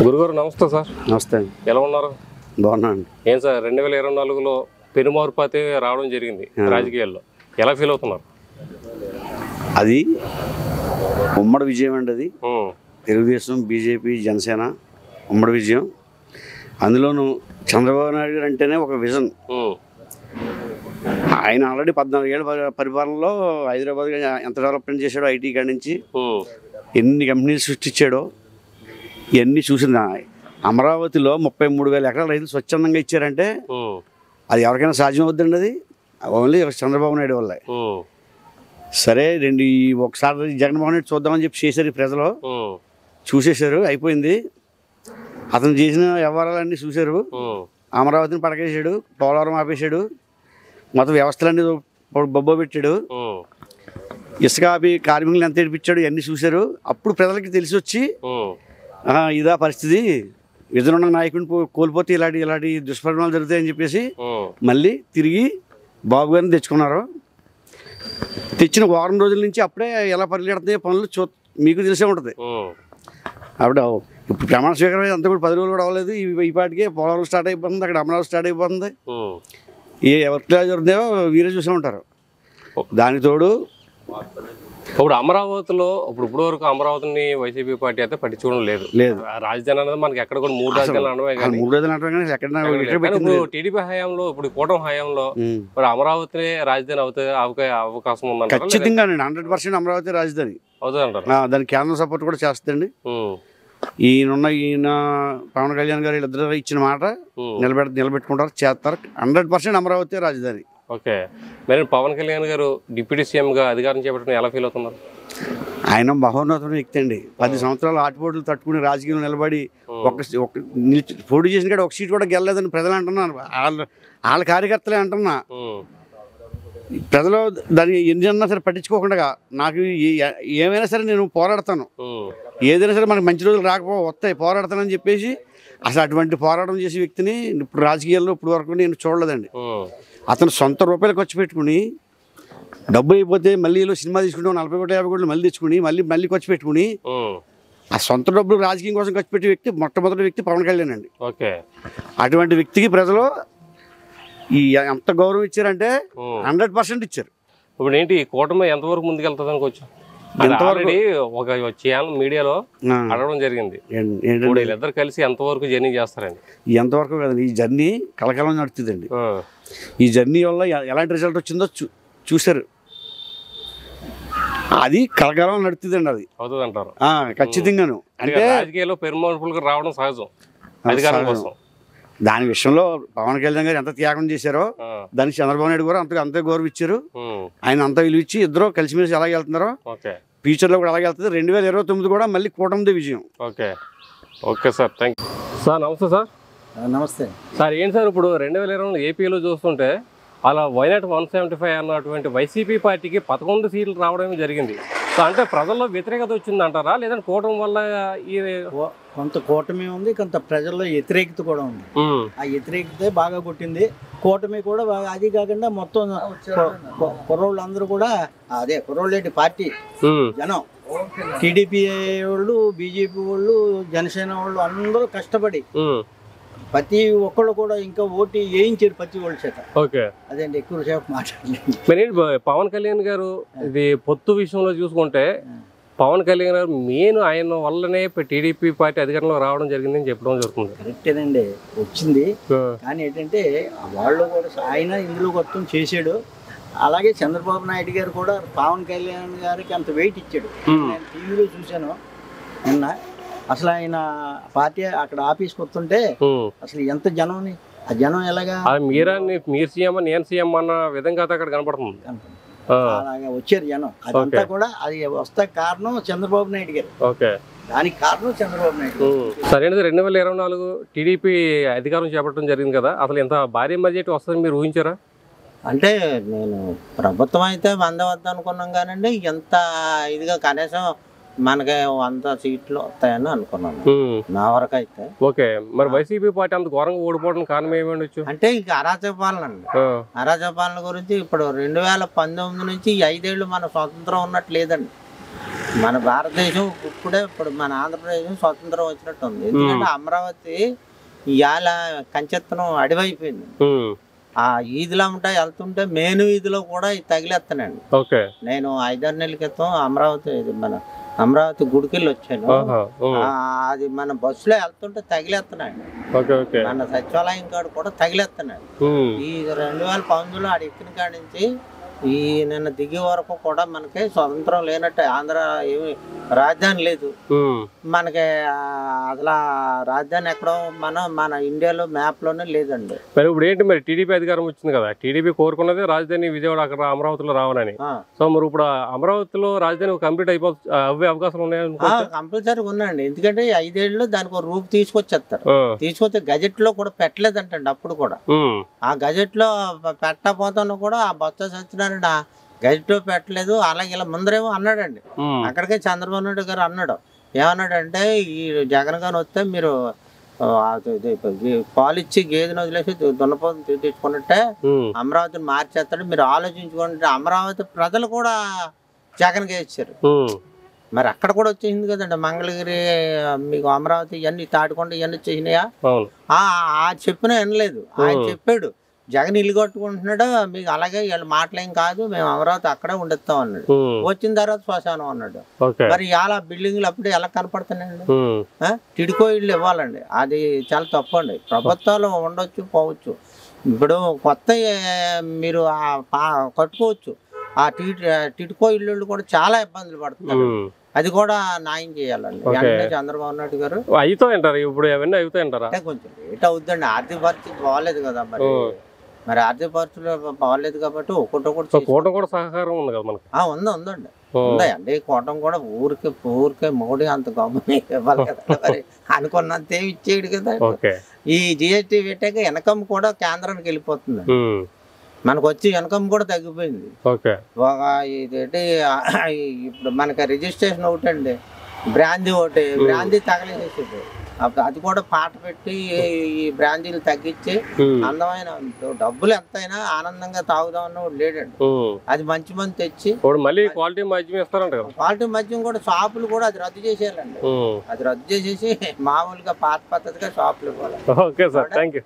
గురుగారు నమస్తే సార్. నమస్తే అండి. ఎలా ఉన్నారు? బాగున్నా అండి. ఏం సార్ 2024లో పెనుమార్పు అయితే రావడం జరిగింది రాజకీయాల్లో, ఎలా ఫీల్ అవుతున్నారు? అది ఉమ్మడి విజయం అండి. అది తెలుగుదేశం, బీజేపీ, జనసేన ఉమ్మడి విజయం. అందులోనూ చంద్రబాబు నాయుడు గారు అంటేనే ఒక విజన్. ఆయన ఆల్రెడీ 14 ఏళ్ళ పరిపాలనలో హైదరాబాద్ ఎంత డెవలప్మెంట్ చేశాడో, ఐటీ కాడి నుంచి ఎన్ని కంపెనీలు సృష్టించాడో ఇవన్నీ చూసిన. అమరావతిలో 33,000 ఎకరాల రైతులు స్వచ్ఛందంగా ఇచ్చారంటే అది ఎవరికైనా సాధ్యం అవుద్దండి. అది ఓన్లీ చంద్రబాబు నాయుడు వల్ల. సరే ఒకసారి జగన్మోహన్ రెడ్డి చూద్దామని చెప్పి చేశారు. ప్రజలు చూసేశారు, అయిపోయింది. అతను చేసిన వ్యవహారాలన్నీ చూశారు. అమరావతిని పడకేసాడు, పోలవరం ఆపేశాడు, మొత్తం వ్యవస్థలన్నీ బొబ్బ పెట్టాడు, ఇసుక ఆపి కార్మికులను ఎంత ఏడిపించాడు, ఇవన్నీ చూశారు. అప్పుడు ప్రజలకి తెలిసి వచ్చి ఇదా పరిస్థితి, విజనున్న నాయకుడిని కోల్పోతే ఇలాంటి దుష్పరిణామాలు జరుగుతాయని చెప్పేసి మళ్ళీ తిరిగి బాబు గారిని తెచ్చుకున్నారు. తెచ్చిన వారం రోజుల నుంచి అప్పుడే ఎలా పరిగెడుతున్నాయి పనులు మీకు తెలిసే ఉంటుంది. అప్పుడు ఇప్పుడు ప్రమాణ స్వీకారం అంతా కూడా 10 రోజులు కూడా అవ్వలేదు. ఈ పాటికే పోలవరం స్టార్ట్ అయిపోతుంది, అక్కడ అమరావతి స్టార్ట్ అయిపోతుంది. ఎవరిలా జరుగుతాయో వీరే చూసే ఉంటారు. దానికి తోడు ఇప్పుడు అమరావతిలో ఇప్పుడు వరకు అమరావతిని వైసీపీ పార్టీ అయితే పట్టించుకోవడం లేదు. రాజధాని అనేది మనకి ఎక్కడ కూడా 3 రాజధానులు అనవే ఇప్పుడు టీడీపీ హయాంలో, ఇప్పుడు కూటమి హయాంలో మరి అమరావతి రాజధాని అవకాశం ఉందండి. ఖచ్చితంగా 100% అమరావతి రాజధాని అవుతుంది అంటారు. దానికి కేంద్రం సపోర్ట్ కూడా చేస్తుందండి. ఈయన పవన్ కళ్యాణ్ గారు వీళ్ళిద్దరు ఇచ్చిన మాట నిలబెట్టుకుంటారు, చేస్తారు. 100% అమరావతి రాజధాని. ఓకే, మరి పవన్ కళ్యాణ్ గారు డిప్యూటీ సీఎంగా అధికారం చేపట్టడం ఎలా ఫీల్ అవుతున్నారు? ఆయన మహోన్నతమైన వ్యక్తి అండి. 10 సంవత్సరాలు ఆటుపోట్లు తట్టుకుని రాజకీయంలో నిలబడి పోటీ చేసిన కాడ ఒక సీట్ కూడా గెలలేదని ప్రజలు అంటున్నారు. వాళ్ళ కార్యకర్తలే అంటున్నా. ప్రజలు దాన్ని ఎన్నన్నా సరే పట్టించుకోకుండా నాకు ఏమైనా సరే నేను పోరాడతాను, ఏదైనా సరే మనకు మంచి రోజులు వస్తాయి, పోరాడతానని చెప్పేసి అసలు అటువంటి పోరాటం చేసే వ్యక్తిని ఇప్పుడు రాజకీయాల్లో ఇప్పుడు వరకు నేను చూడలేదండి. అతను సొంత రూపాయలు ఖర్చు పెట్టుకుని డబ్బు అయిపోతే మళ్ళీ సినిమా తీసుకుంటాం 40 కోట్లు 50 కోట్లు మళ్ళీ తెచ్చుకుని మళ్ళీ ఖర్చు పెట్టుకుని ఆ సొంత డబ్బులు రాజకీయం కోసం ఖర్చు పెట్టే వ్యక్తి మొట్టమొదటి వ్యక్తి పవన్ కళ్యాణ్ అండి. అటువంటి వ్యక్తికి ప్రజలు ఎంత గౌరవం ఇచ్చారంటే 100% ఇచ్చారు. ఇప్పుడు ఏంటి కూటమి ఎంతవరకు ముందుకెళ్తుంది అనుకోవచ్చు? ఒక ఛానల్ మీడియాలో అడగడం జరిగింది, వీళ్ళిద్దరు కలిసి ఎంతవరకు జర్నీ చేస్తారండి? ఎంతవరకు కదండి, ఈ జర్నీ కలకాలం నడుతుందండి. ఈ జర్నీ వల్ల ఎలాంటి రిజల్ట్ వచ్చిందో చూశారు. అది కలకాలం నడుతుందండి. అది అవుతుంది అంటారు. ఖచ్చితంగాను. అంటే రాజకీయాల్లో పెరుమార్పులకు రావడం సహజం అధికారం కోసం. దాని విషయంలో పవన్ కళ్యాణ్ గారు ఎంత త్యాగం చేశారో దానికి చంద్రబాబు నాయుడు గారు అంతే గౌరవించారు. ఆయన అంతా విలువ ఇచ్చి ఇద్దరు కలిసిమెలిసి ఎలాగ వెళ్తున్నారో ఫ్యూచర్లో కూడా అలాగే వెళ్తుంది. 2029 కూడా మళ్ళీ కూటమిదే విజయం. Okay sir, thank you sir. నమస్తే సార్. నమస్తే సార్. ఏంటి సార్ ఇప్పుడు 2020 ఏపీలో చూస్తుంటే అలా వైనాట్ 175 అన్నటువంటి వైసీపీ పార్టీకి 11 సీట్లు రావడమే జరిగింది. సో అంటే ప్రజల్లో వ్యతిరేకత వచ్చింది అంటారా, లేదంటే కూటమి వల్ల? కొంత కూటమి ఉంది, కొంత ప్రజల్లో వ్యతిరేకత కూడా ఉంది. ఆ వ్యతిరేకత బాగా కొట్టింది. కూటమి కూడా బాగా, అది కాకుండా మొత్తం కుర్రోళ్ళు అందరూ కూడా కుర్రోళ్ళేంటి పార్టీ జనం, టీడీపీ వాళ్ళు, బీజేపీ వాళ్ళు, జనసేన వాళ్ళు అందరూ కష్టపడి ప్రతి ఒక్కళ్ళు కూడా ఇంకా ఓటు వేయించారు ప్రతి వాళ్ళ చేత. అదేంటి ఎక్కువ సేపు మాట్లాడలేదు. పవన్ కళ్యాణ్ గారు ఇది పొత్తు విషయంలో చూసుకుంటే పవన్ కళ్యాణ్ గారు మెయిన్ ఆయన వల్లనే టీడీపీ పార్టీ అధికారంలో రావడం జరిగిందని చెప్పడం జరుగుతుంది. కరెక్టేనండి, వచ్చింది. కానీ ఏంటంటే వాళ్ళు కూడా ఆయన ఇందులో మొత్తం చేశాడు. అలాగే చంద్రబాబు నాయుడు గారు కూడా పవన్ కళ్యాణ్ గారికి అంత వెయిట్ ఇచ్చాడు. నేను టీవీలో చూశాను నిన్న. అసలు ఆయన పార్టీ అక్కడ ఆఫీస్కి వస్తుంటే అసలు ఎంత జనం, ఆ జనం ఎలాగా మీరు సీఎం నేను సీఎం అన్న విధంగా అక్కడ కనపడుతుంది. అలాగా వచ్చారు జనం. అదంతా కూడా అది వస్తే కారణం చంద్రబాబు నాయుడు గారు. దానికి కారణం చంద్రబాబు నాయుడు. సరే, 2024 టీడీపీ అధికారం చేపట్టడం జరిగింది కదా, అసలు ఎంత భారీ బడ్జెట్ వస్తుందని మీరు ఊహించారా? అంటే నేను ప్రభుత్వం అయితే 100 వద్ద అనుకున్నాం కానండి, ఎంత ఇదిగా కనీసం మనకి 100 సీట్లు వస్తాయని అనుకున్నాను నా వరకు అయితే. ఓకే, మరి వైసీపీ పార్టీ అంత ఘోరంగా ఓడిపోవడం కారణం ఏమండొచ్చు? అంటే ఇక అరాచక పాలన అండి. అరాచక పాలన గురించి ఇప్పుడు 2019 నుంచి 5 ఏళ్ళు మన స్వతంత్రం ఉన్నట్టు లేదండి. మన భారతదేశం ఇప్పుడు మన ఆంధ్రప్రదేశ్ స్వతంత్రం వచ్చినట్టు ఉంది. ఎందుకంటే అమరావతి ఇవాళ కంచెత్తనం అడివైపోయింది. ఆ ఈదులు ఉంటా వెళ్తుంటే మెయిన్ వీధిలో కూడా తగిలేస్తానండి. నేను 5-6 నెలల క్రితం అమరావతి గుడికెళ్ళి వచ్చాను. అది మన బస్సులో వెళ్తుంటే తగిలేస్తున్నాడు. మన సచివాలయం కాడు కూడా తగిలేస్తున్నాడు. ఈ 2019లో ఆడ ఎక్కిన కాడి నుంచి ఈ నిన్న దిగే వరకు కూడా మనకి స్వతంత్రం లేనట్టు. ఆంధ్ర ఏమి రాజధాని లేదు మనకి. అసలు రాజధాని ఎక్కడో మన ఇండియాలో మ్యాప్ లోనే లేదండి. మరి ఇప్పుడు ఏంటి, మరి టీడీపీ అధికారం వచ్చింది కదా, టీడీపీ కోరుకున్నది రాజధాని విజయవాడ అక్కడ అమరావతిలో రావాలని. సో మరి ఇప్పుడు అమరావతిలో రాజధాని కంప్లీట్ అవ్వే అవకాశాలు ఉన్నాయా? కంపల్సరీ ఉన్నాయండి. ఎందుకంటే 5 ఏళ్ళు దానికి ఒక రూపు తీసుకొచ్చేస్తారు. తీసుకొస్తే గజెట్ లో కూడా పెట్టలేదంటండి అప్పుడు కూడా. ఆ గజెట్ లో పెట్టకపోతాను కూడా ఆ బొత్స సత్యనారాయణ గజెట్ లో పెట్టలేదు. అలాగే ఇలా ముందరేమో అన్నాడండి. అక్కడికే చంద్రబాబు నాయుడు గారు అన్నాడు. ఏమన్నాడంటే ఈ జగన్ గారు వస్తే మీరు పాలిచ్చి గేదెను వదిలేసి దున్నపోతు తెచ్చుకున్నట్టే అమరావతిని మార్చేస్తాడు, మీరు ఆలోచించుకుంటే. అమరావతి ప్రజలు కూడా జగన్కే ఇచ్చారు. మరి అక్కడ కూడా వచ్చేసింది కదండి. మంగళగిరి మీకు అమరావతి ఇవన్నీ తాటికొండ ఇవన్నీ చేసినాయా? చెప్పినా వినలేదు. ఆయన చెప్పాడు జగన్ ఇల్లు కట్టుకుంటున్నాడు, మీకు అలాగే వీళ్ళ మాటలేం కాదు, మేము అమరావతి అక్కడే ఉండేస్తాం అన్నాడు. వచ్చిన తర్వాత శ్మశానం అన్నాడు. మరి ఇలా బిల్డింగ్లు అప్పుడు ఎలా కనపడుతున్నాయండి? టిడ్కో ఇళ్ళు ఇవ్వాలండి. అది చాలా తప్పండి. ప్రభుత్వాలు ఉండొచ్చు పోవచ్చు. ఇప్పుడు కొత్త మీరు కట్టుకోవచ్చు. ఆ టిడ్కో ఇళ్ళు కూడా చాలా ఇబ్బందులు పడుతున్నారు. అది కూడా న్యాయం చేయాలండి చంద్రబాబు నాయుడు గారు. అవుతాయంటారు ఇప్పుడు అవన్నీ అవుతాయంటారా? కొంచెం లేట్ అవుతుందండి. ఆర్థిక పరిస్థితి బాగాలేదు కదా. మరి ఆర్థిక పరిస్థితులు బాగాలేదు కాబట్టి కూటమి కూడా సహకారం ఉంది కదా మనకి. ఉందండి ఉందండి. కూటమి కూడా ఊరికే మోడీ అంత గవర్నమెంట్ ఇవ్వాలి కదా. మరి అనుకున్నంత ఏమి ఇచ్చేయడు కదా. ఈ జిఎస్టీ పెట్టాక ఇన్కమ్ కూడా కేంద్రానికి వెళ్ళిపోతుంది. మనకు వచ్చి ఇన్కమ్ కూడా తగ్గిపోయింది. ఇదేంటి ఇప్పుడు మనకి రిజిస్ట్రేషన్ ఒకటి అండి, బ్రాందీ తగలేసేది. అది కూడా పాట పెట్టి ఈ బ్రాందీలు తగ్గించి అందమైన డబ్బులు ఎంతైనా ఆనందంగా తాగుదామన్న లేడండి. అది మంచి మంది తెచ్చి మళ్ళీ క్వాలిటీ మద్యం ఇస్తారంట కదా. క్వాలిటీ మద్యం కూడా షాపులు కూడా అది రద్దు చేసేయాలండి. అది రద్దు చేసేసి మామూలుగా పాత పద్ధతిగా షాపులు ఇవ్వాలి. Okay sir, thank you.